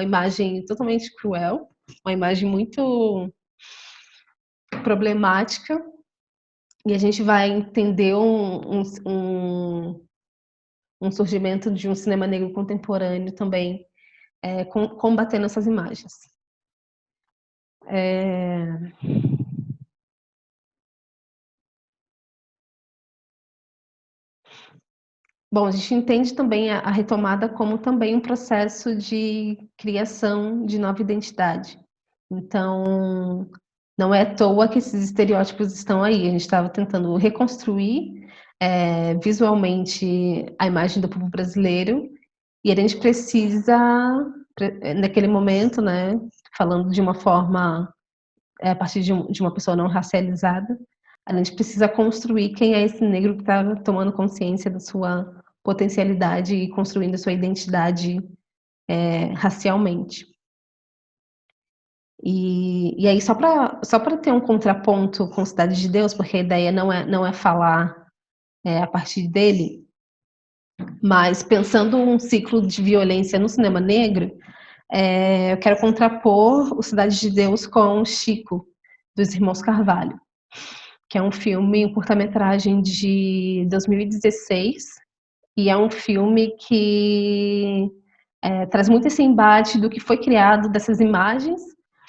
imagem totalmente cruel, uma imagem muito problemática, e a gente vai entender um surgimento de um cinema negro contemporâneo também, combatendo essas imagens. Bom, a gente entende também a retomada como também um processo de criação de nova identidade. Então, não é à toa que esses estereótipos estão aí. A gente estava tentando reconstruir visualmente a imagem do povo brasileiro, e a gente precisa, naquele momento, né, falando de uma forma, a partir de uma pessoa não racializada, a gente precisa construir quem é esse negro que está tomando consciência da sua potencialidade e construindo a sua identidade racialmente. E aí, só para ter um contraponto com Cidade de Deus, porque a ideia não é falar a partir dele, mas pensando um ciclo de violência no cinema negro, eu quero contrapor o Cidade de Deus com Chico, dos Irmãos Carvalho, que é um filme, um curta-metragem de 2016, e é um filme que traz muito esse embate do que foi criado dessas imagens,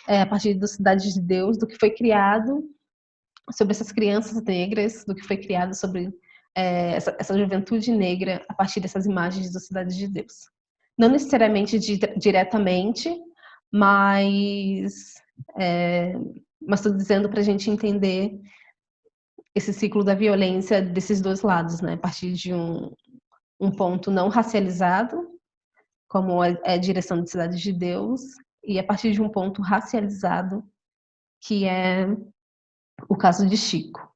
a partir do Cidade de Deus, do que foi criado sobre essas crianças negras, do que foi criado sobre essa juventude negra a partir dessas imagens da Cidade de Deus. Não necessariamente diretamente, mas estou dizendo para a gente entender esse ciclo da violência desses dois lados, né? A partir de um ponto não racializado, como é a direção de Cidade de Deus, e a partir de um ponto racializado, que é o caso de Chico.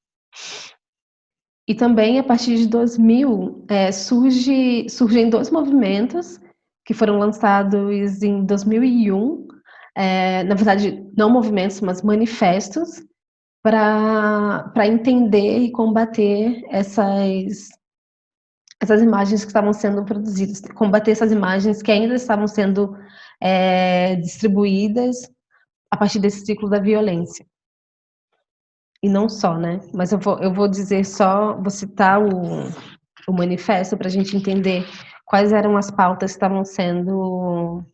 E também, a partir de 2000, surgem dois movimentos que foram lançados em 2001, na verdade, não movimentos, mas manifestos, para entender e combater essas imagens que estavam sendo produzidas, combater essas imagens que ainda estavam sendo distribuídas a partir desse ciclo da violência. E não só, né? Mas eu vou dizer só, vou citar o manifesto para a gente entender quais eram as pautas que estavam sendo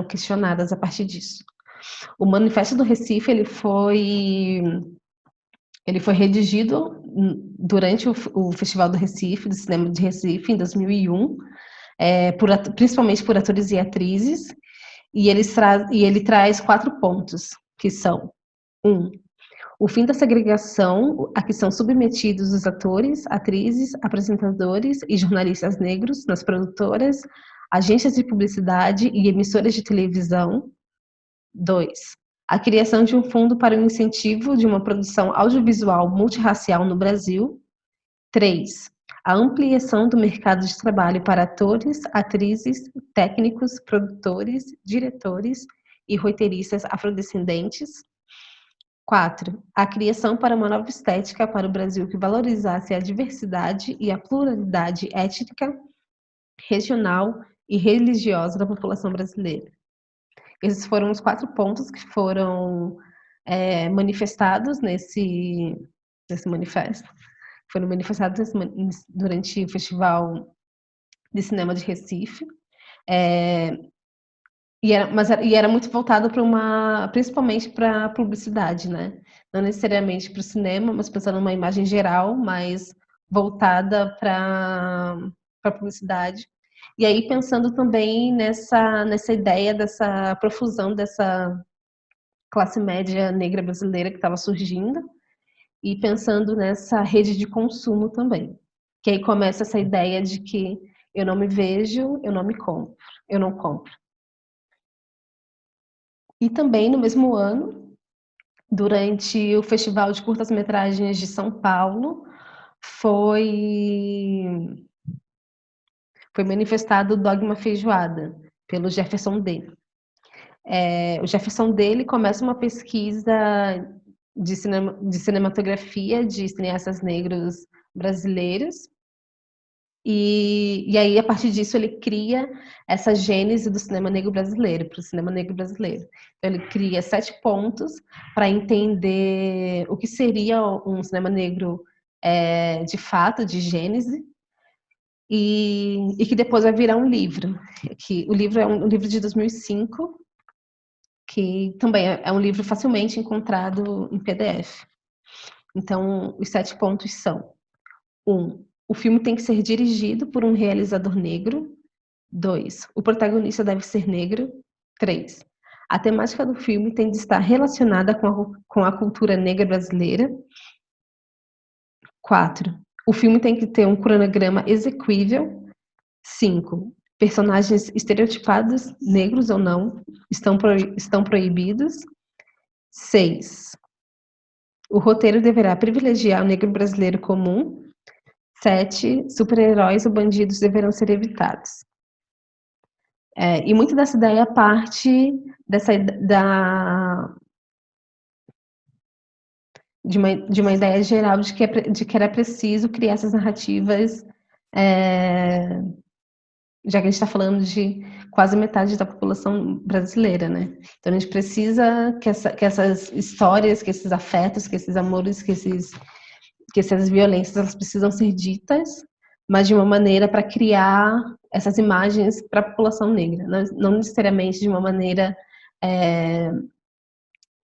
questionadas a partir disso. O Manifesto do Recife, ele foi redigido durante o Festival do Recife, do Cinema de Recife, em 2001, principalmente por atores e atrizes, e ele traz 4 pontos, que são: 1. O fim da segregação a que são submetidos os atores, atrizes, apresentadores e jornalistas negros nas produtoras, agências de publicidade e emissoras de televisão. 2. A criação de um fundo para o incentivo de uma produção audiovisual multirracial no Brasil. 3. A ampliação do mercado de trabalho para atores, atrizes, técnicos, produtores, diretores e roteiristas afrodescendentes. 4. A criação para uma nova estética para o Brasil que valorizasse a diversidade e a pluralidade étnica, regional e religiosa da população brasileira. Esses foram os 4 pontos que foram manifestados nesse manifesto. Foram manifestados durante o Festival de Cinema de Recife. E era muito voltado principalmente para a publicidade, né? Não necessariamente para o cinema, mas pensando numa imagem geral, mas voltada para a publicidade. E aí pensando também nessa ideia dessa profusão dessa classe média negra brasileira que estava surgindo, e pensando nessa rede de consumo também. Que aí começa essa ideia de que eu não me vejo, eu não me compro, eu não compro. E também no mesmo ano, durante o Festival de Curtas-Metragens de São Paulo, foi manifestado o Dogma Feijoada, pelo Jefferson D. O Jefferson D, ele começa uma pesquisa de cinematografia de cineastas negros brasileiros, e aí, a partir disso, ele cria essa gênese do cinema negro brasileiro, para o cinema negro brasileiro. Então, ele cria 7 pontos para entender o que seria um cinema negro de fato, de gênese, e que depois vai virar um livro. O livro é um livro de 2005, que também é um livro facilmente encontrado em PDF. Então, os 7 pontos são: 1. O filme tem que ser dirigido por um realizador negro. 2. O protagonista deve ser negro. 3. A temática do filme tem de estar relacionada com a cultura negra brasileira. 4. O filme tem que ter um cronograma exequível. 5. Personagens estereotipados, negros ou não, estão proibidos. 6. O roteiro deverá privilegiar o negro brasileiro comum. 7. Super-heróis ou bandidos deverão ser evitados. E muito dessa ideia parte de uma ideia geral de que era preciso criar essas narrativas, já que a gente está falando de quase metade da população brasileira, né? Então a gente precisa que essas histórias, que esses afetos, que esses amores, que essas violências, elas precisam ser ditas, mas de uma maneira para criar essas imagens para a população negra, não necessariamente de uma maneira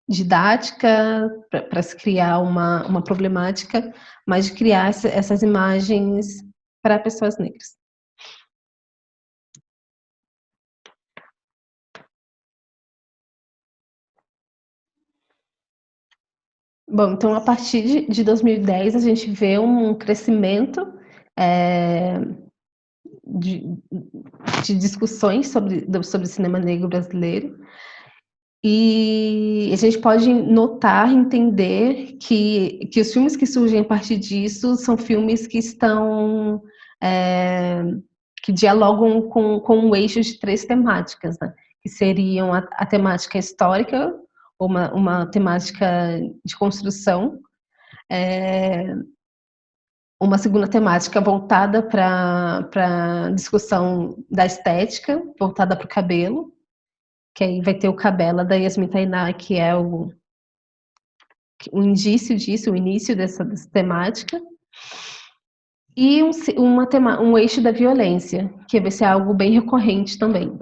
didática, para se criar uma problemática, mas de criar essas imagens para pessoas negras. Bom, então a partir de 2010 a gente vê um crescimento de discussões sobre cinema negro brasileiro, e a gente pode notar, entender que os filmes que surgem a partir disso são filmes que estão que dialogam com um eixo de 3 temáticas, né? Que seriam a temática histórica, uma temática de construção, uma segunda temática voltada para a discussão da estética, voltada para o cabelo, que aí vai ter o Cabela da Yasmin Tainá, que é o indício disso, o início dessa temática, e um eixo da violência, que vai ser algo bem recorrente também.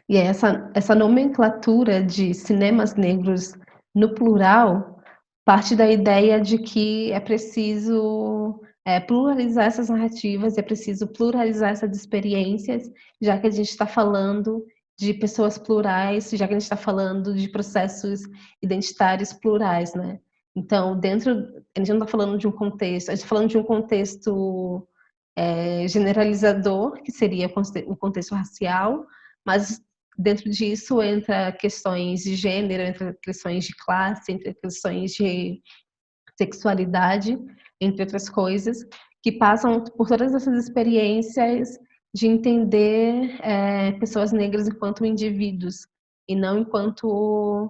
E essa nomenclatura de cinemas negros no plural parte da ideia de que é preciso pluralizar essas narrativas, é preciso pluralizar essas experiências, já que a gente está falando de pessoas plurais, já que a gente está falando de processos identitários plurais, né? Então, a gente não está falando de um contexto, a gente está falando de um contexto generalizador, que seria o contexto racial, mas dentro disso entra questões de gênero, entra questões de classe, entra questões de sexualidade, entre outras coisas, que passam por todas essas experiências de entender pessoas negras enquanto indivíduos e não enquanto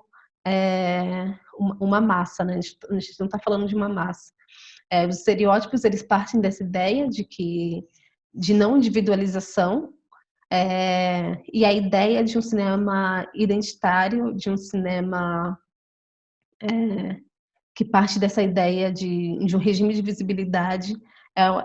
uma massa, né? A gente não está falando de uma massa. Os estereótipos, eles partem dessa ideia de não individualização, e a ideia de um cinema identitário, de um cinema que parte dessa ideia de um regime de visibilidade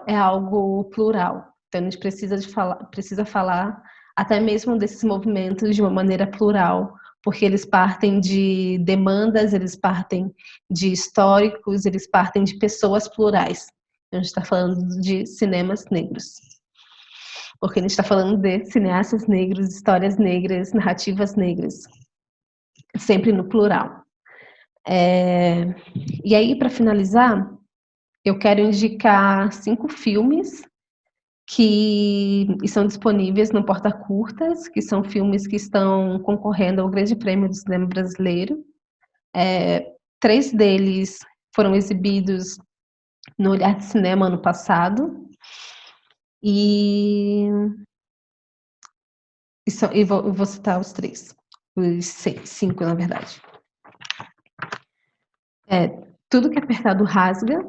é algo plural. Então, a gente precisa falar até mesmo desses movimentos de uma maneira plural, porque eles partem de demandas, eles partem de históricos, eles partem de pessoas plurais. A gente está falando de cinemas negros. Porque a gente está falando de cineastas negros, histórias negras, narrativas negras. Sempre no plural. E aí, para finalizar, eu quero indicar 5 filmes que estão disponíveis no Porta Curtas, que são filmes que estão concorrendo ao Grande Prêmio do Cinema Brasileiro. 3 deles foram exibidos no Olhar de Cinema ano passado. E vou citar os 3. Os 5, na verdade. Tudo que Apertado Rasga,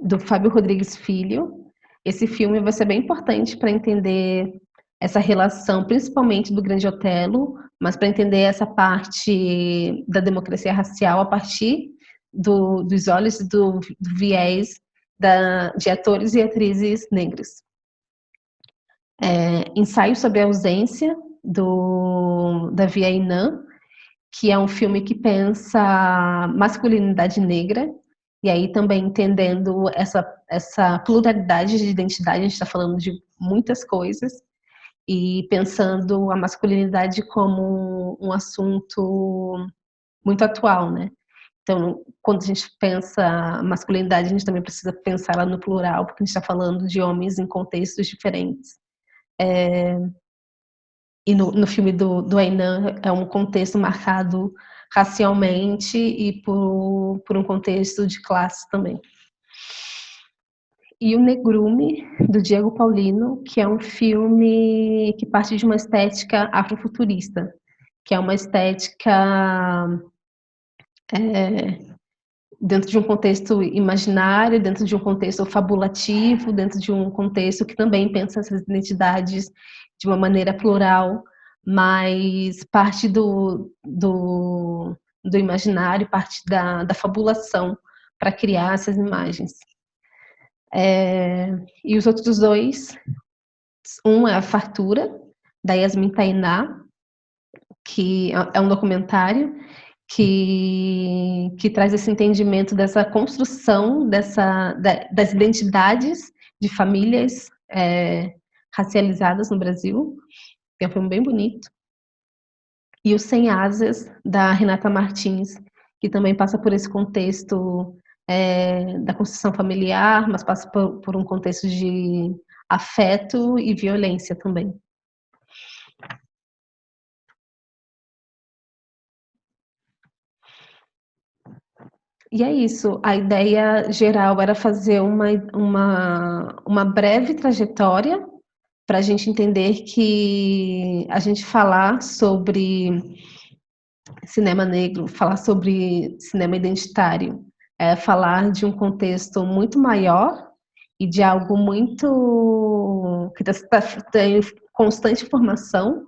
do Fábio Rodrigues Filho. Esse filme vai ser bem importante para entender essa relação, principalmente do Grande Otelo, mas para entender essa parte da democracia racial a partir dos olhos do viés de atores e atrizes negros. Ensaio sobre a Ausência, do Davi Aynan, que é um filme que pensa masculinidade negra, e aí também entendendo essa pluralidade de identidade, a gente está falando de muitas coisas, e pensando a masculinidade como um assunto muito atual, né? Então, quando a gente pensa masculinidade, a gente também precisa pensar ela no plural, porque a gente está falando de homens em contextos diferentes. E no filme do Aynan é um contexto marcado racialmente e por um contexto de classe também. E o Negrume, do Diego Paulino, que é um filme que parte de uma estética afrofuturista, que é uma estética dentro de um contexto imaginário, dentro de um contexto fabulativo, dentro de um contexto que também pensa essas identidades de uma maneira plural, mas parte do imaginário, parte da fabulação para criar essas imagens. E os outros 2, um é A Fartura, da Yasmin Tainá, que é um documentário que traz esse entendimento dessa construção das identidades de famílias racializadas no Brasil, que é um filme bem bonito. E o Sem Asas, da Renata Martins, que também passa por esse contexto da construção familiar, mas passa por um contexto de afeto e violência também. E é isso, a ideia geral era fazer uma breve trajetória para a gente entender que a gente falar sobre cinema negro, falar sobre cinema identitário, falar de um contexto muito maior e de algo muito que está em constante formação.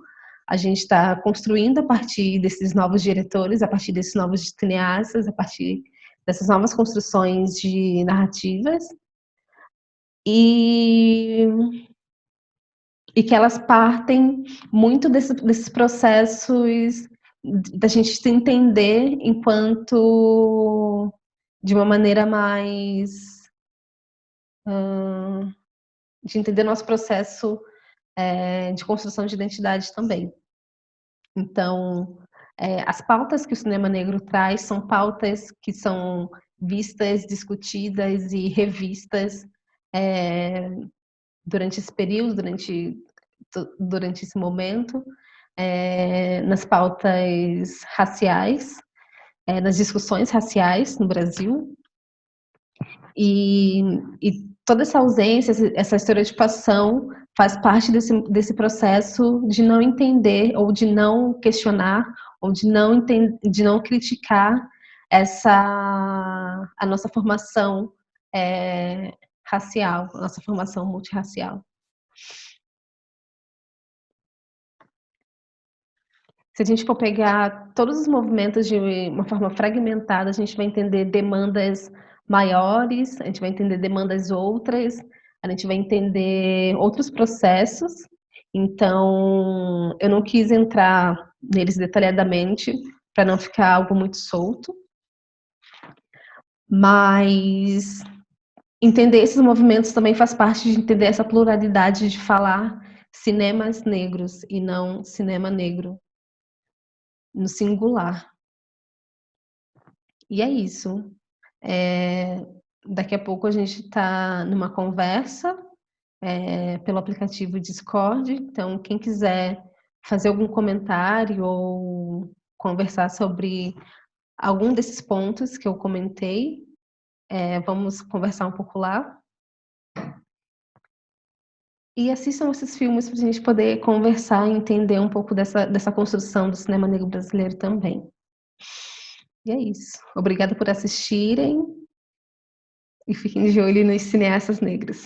A gente está construindo a partir desses novos diretores, a partir desses novos cineastas, a partir dessas novas construções de narrativas, e que elas partem muito desses processos da gente se entender enquanto de uma maneira mais de entender nosso processo de construção de identidade também. Então, as pautas que o cinema negro traz são pautas que são vistas, discutidas e revistas durante esse período, durante esse momento, nas pautas raciais, nas discussões raciais no Brasil, e toda essa ausência, essa estereotipação faz parte desse processo de não entender ou de não questionar ou de não criticar a nossa formação racial, a nossa formação multirracial. Se a gente for pegar todos os movimentos de uma forma fragmentada, a gente vai entender demandas maiores, a gente vai entender demandas outras, a gente vai entender outros processos. Então, eu não quis entrar neles detalhadamente para não ficar algo muito solto, mas entender esses movimentos também faz parte de entender essa pluralidade de falar cinemas negros e não cinema negro no singular. E é isso. Daqui a pouco a gente está numa conversa pelo aplicativo Discord. Então, quem quiser fazer algum comentário ou conversar sobre algum desses pontos que eu comentei, vamos conversar um pouco lá. E assistam esses filmes para a gente poder conversar e entender um pouco dessa construção do cinema negro brasileiro também. E é isso. Obrigada por assistirem e fiquem de olho nos cineastas negros.